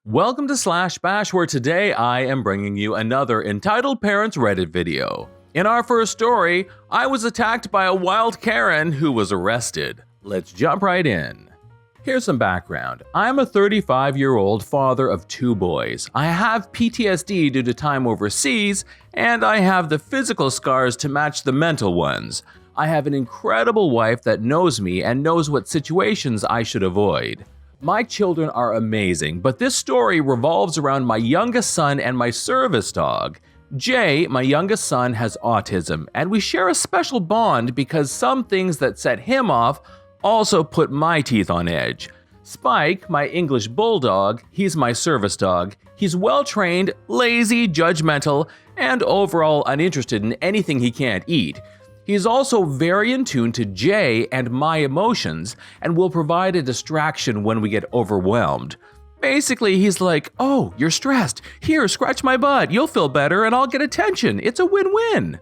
Welcome to Slash Bash, where today I am bringing you another Entitled Parents Reddit video. In our first story, I was attacked by a wild Karen who was arrested. Let's jump right in. Here's some background. I'm a 35-year-old father of 2 boys. I have PTSD due to time overseas, and I have the physical scars to match the mental ones. I have an incredible wife that knows me and knows what situations I should avoid. My children are amazing, but this story revolves around my youngest son and my service dog. Jay, my youngest son, has autism, and we share a special bond because some things that set him off also put my teeth on edge. Spike, my English bulldog, he's my service dog. He's well-trained, lazy, judgmental, and overall uninterested in anything he can't eat. He's also very in tune to Jay and my emotions and will provide a distraction when we get overwhelmed. Basically, he's like, "Oh, you're stressed. Here, scratch my butt. You'll feel better and I'll get attention. It's a win-win."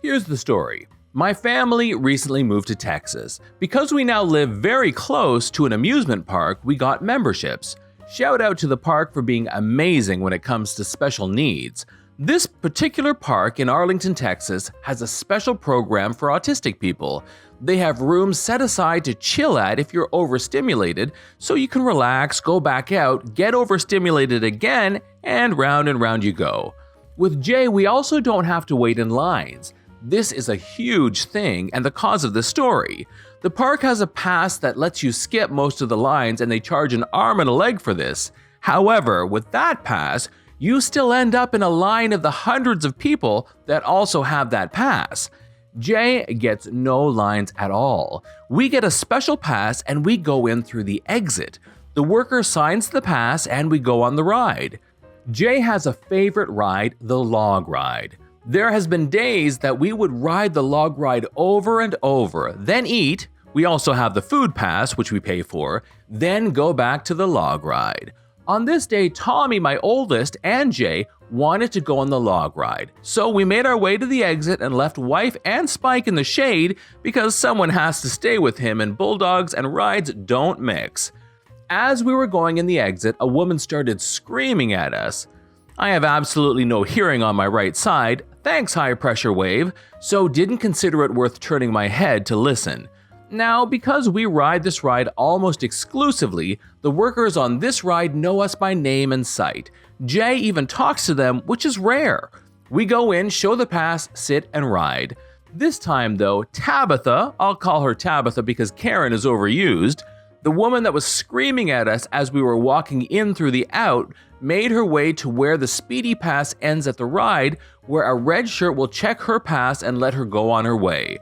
Here's the story. My family recently moved to Texas. Because we now live very close to an amusement park, we got memberships. Shout out to the park for being amazing when it comes to special needs. This particular park in Arlington, Texas has a special program for autistic people. They have rooms set aside to chill at if you're overstimulated, so you can relax, go back out, get overstimulated again, and round you go. With Jay, we also don't have to wait in lines. This is a huge thing and the cause of the story. The park has a pass that lets you skip most of the lines and they charge an arm and a leg for this. However, with that pass, you still end up in a line of the hundreds of people that also have that pass. Jay gets no lines at all. We get a special pass and we go in through the exit. The worker signs the pass and we go on the ride. Jay has a favorite ride, the log ride. There has been days that we would ride the log ride over and over, then eat. We also have the food pass, which we pay for, then go back to the log ride. On this day, Tommy, my oldest, and Jay wanted to go on the log ride. So we made our way to the exit and left wife and Spike in the shade because someone has to stay with him and bulldogs and rides don't mix. As we were going in the exit, a woman started screaming at us. I have absolutely no hearing on my right side, thanks high pressure wave, so didn't consider it worth turning my head to listen. Now, because we ride this ride almost exclusively, the workers on this ride know us by name and sight. Jay even talks to them, which is rare. We go in, show the pass, sit, and ride. This time, though, Tabitha, I'll call her Tabitha because Karen is overused, the woman that was screaming at us as we were walking in through the out, made her way to where the speedy pass ends at the ride, where a red shirt will check her pass and let her go on her way.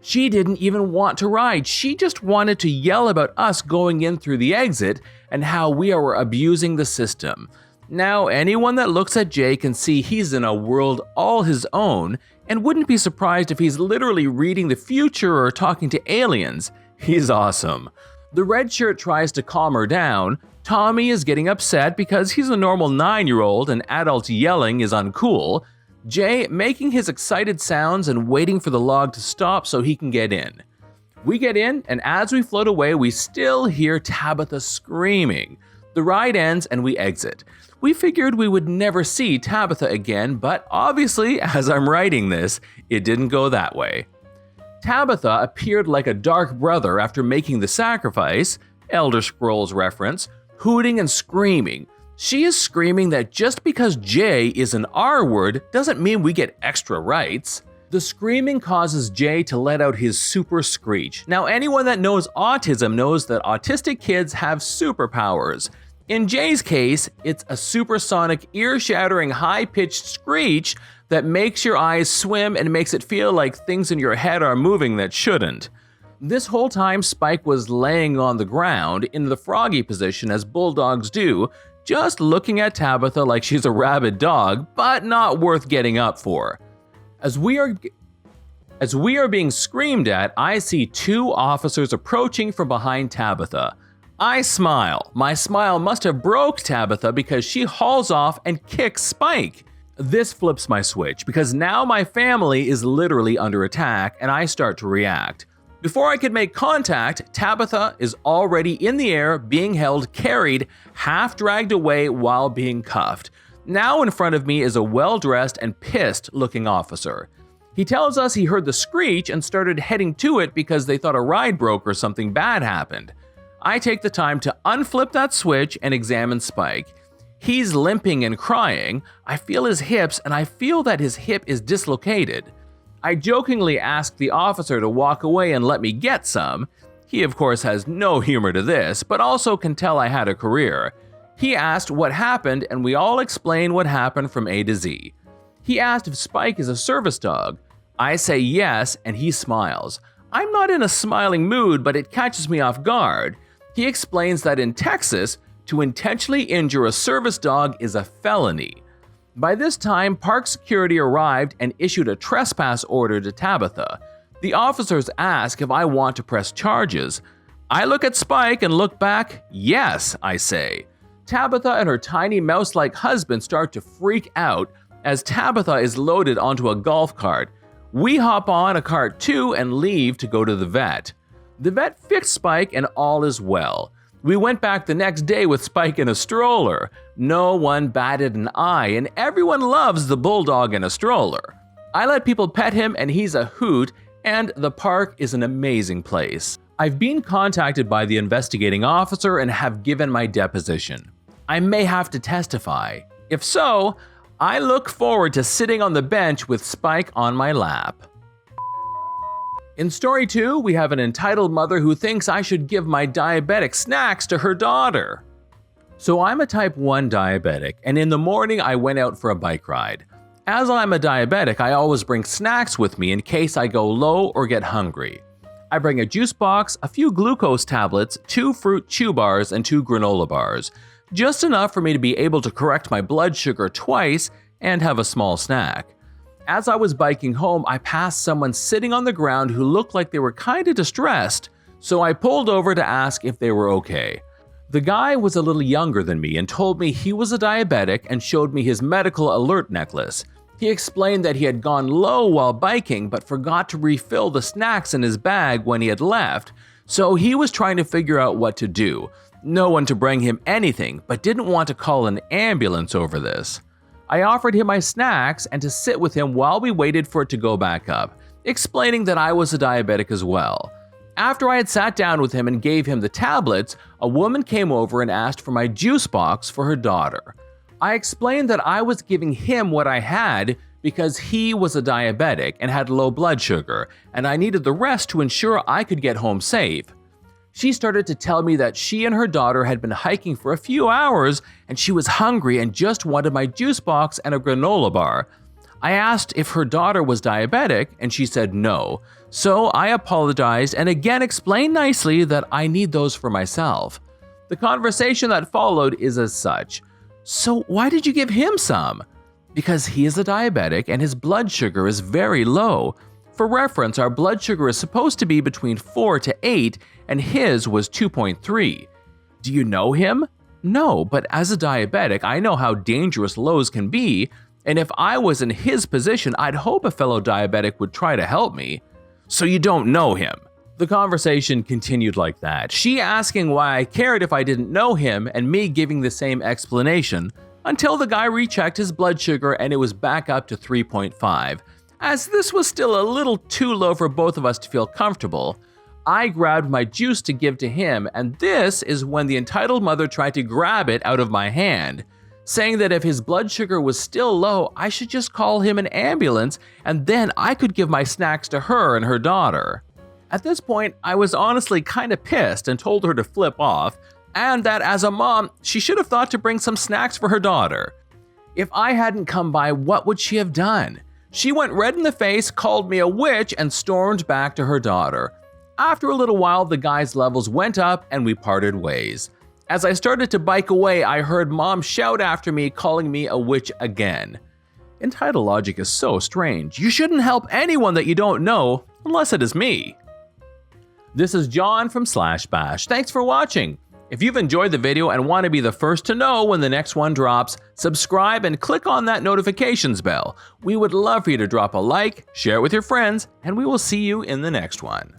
She didn't even want to ride. She just wanted to yell about us going in through the exit and how we are abusing the system. Now, anyone that looks at Jay can see he's in a world all his own and wouldn't be surprised if he's literally reading the future or talking to aliens. He's awesome. The red shirt tries to calm her down. Tommy is getting upset because he's a normal 9-year-old and adults yelling is uncool. Jay making his excited sounds and waiting for the log to stop so he can get in. We get in, and as we float away, we still hear Tabitha screaming. The ride ends and we exit. We figured we would never see Tabitha again, but obviously, as I'm writing this, it didn't go that way. Tabitha appeared like a dark brother after making the sacrifice, Elder Scrolls reference, hooting and screaming. She is screaming that just because Jay is an R word doesn't mean we get extra rights. The screaming causes Jay to let out his super screech. Now, anyone that knows autism knows that autistic kids have superpowers. In Jay's case, it's a supersonic, ear-shattering, high-pitched screech that makes your eyes swim and makes it feel like things in your head are moving that shouldn't. This whole time, Spike was laying on the ground in the froggy position as bulldogs do, just looking at Tabitha like she's a rabid dog, but not worth getting up for. As we are being screamed at, I see 2 officers approaching from behind Tabitha. I smile. My smile must have broke Tabitha because she hauls off and kicks Spike. This flips my switch because now my family is literally under attack and I start to react. Before I could make contact, Tabitha is already in the air, being held, carried, half dragged away while being cuffed. Now in front of me is a well-dressed and pissed-looking officer. He tells us he heard the screech and started heading to it because they thought a ride broke or something bad happened. I take the time to unflip that switch and examine Spike. He's limping and crying. I feel his hips and I feel that his hip is dislocated. I jokingly ask the officer to walk away and let me get some. He of course has no humor to this, but also can tell I had a career. He asked what happened and we all explain what happened from A to Z. He asked if Spike is a service dog. I say yes and he smiles. I'm not in a smiling mood, but it catches me off guard. He explains that in Texas, to intentionally injure a service dog is a felony. By this time, park security arrived and issued a trespass order to Tabitha. The officers ask if I want to press charges. I look at Spike and look back. Yes, I say. Tabitha and her tiny mouse-like husband start to freak out as Tabitha is loaded onto a golf cart. We hop on a cart too and leave to go to the vet. The vet fixed Spike and all is well. We went back the next day with Spike in a stroller. No one batted an eye and everyone loves the bulldog in a stroller. I let people pet him and he's a hoot, and the park is an amazing place. I've been contacted by the investigating officer and have given my deposition. I may have to testify. If so, I look forward to sitting on the bench with Spike on my lap. In story 2, we have an entitled mother who thinks I should give my diabetic snacks to her daughter. So I'm a type 1 diabetic, and in the morning I went out for a bike ride. As I'm a diabetic, I always bring snacks with me in case I go low or get hungry. I bring a juice box, a few glucose tablets, 2 fruit chew bars, and 2 granola bars. Just enough for me to be able to correct my blood sugar twice and have a small snack. As I was biking home, I passed someone sitting on the ground who looked like they were kinda distressed, so I pulled over to ask if they were okay. The guy was a little younger than me and told me he was a diabetic and showed me his medical alert necklace. He explained that he had gone low while biking but forgot to refill the snacks in his bag when he had left, so he was trying to figure out what to do. No one to bring him anything, but didn't want to call an ambulance over this. I offered him my snacks and to sit with him while we waited for it to go back up, explaining that I was a diabetic as well. After I had sat down with him and gave him the tablets, a woman came over and asked for my juice box for her daughter. I explained that I was giving him what I had because he was a diabetic and had low blood sugar, and I needed the rest to ensure I could get home safe. She started to tell me that she and her daughter had been hiking for a few hours and she was hungry and just wanted my juice box and a granola bar. I asked if her daughter was diabetic and she said no, so I apologized and again explained nicely that I need those for myself. The conversation that followed is as such. So why did you give him some? Because he is a diabetic and his blood sugar is very low. For reference, our blood sugar is supposed to be between 4 to 8 and his was 2.3. Do you know him? No, but as a diabetic, I know how dangerous lows can be, and if I was in his position, I'd hope a fellow diabetic would try to help me. So you don't know him? The conversation continued like that, she asking why I cared if I didn't know him and me giving the same explanation, until the guy rechecked his blood sugar and it was back up to 3.5. As this was still a little too low for both of us to feel comfortable, I grabbed my juice to give to him, and this is when the entitled mother tried to grab it out of my hand, saying that if his blood sugar was still low, I should just call him an ambulance and then I could give my snacks to her and her daughter. At this point, I was honestly kinda pissed and told her to flip off, and that as a mom, she should have thought to bring some snacks for her daughter. If I hadn't come by, what would she have done? She went red in the face, called me a witch, and stormed back to her daughter. After a little while, the guy's levels went up and we parted ways. As I started to bike away, I heard Mom shout after me, calling me a witch again. Entitled logic is so strange. You shouldn't help anyone that you don't know, unless it is me. This is John from /bash. Thanks for watching. If you've enjoyed the video and want to be the first to know when the next one drops, subscribe and click on that notifications bell. We would love for you to drop a like, share it with your friends, and we will see you in the next one.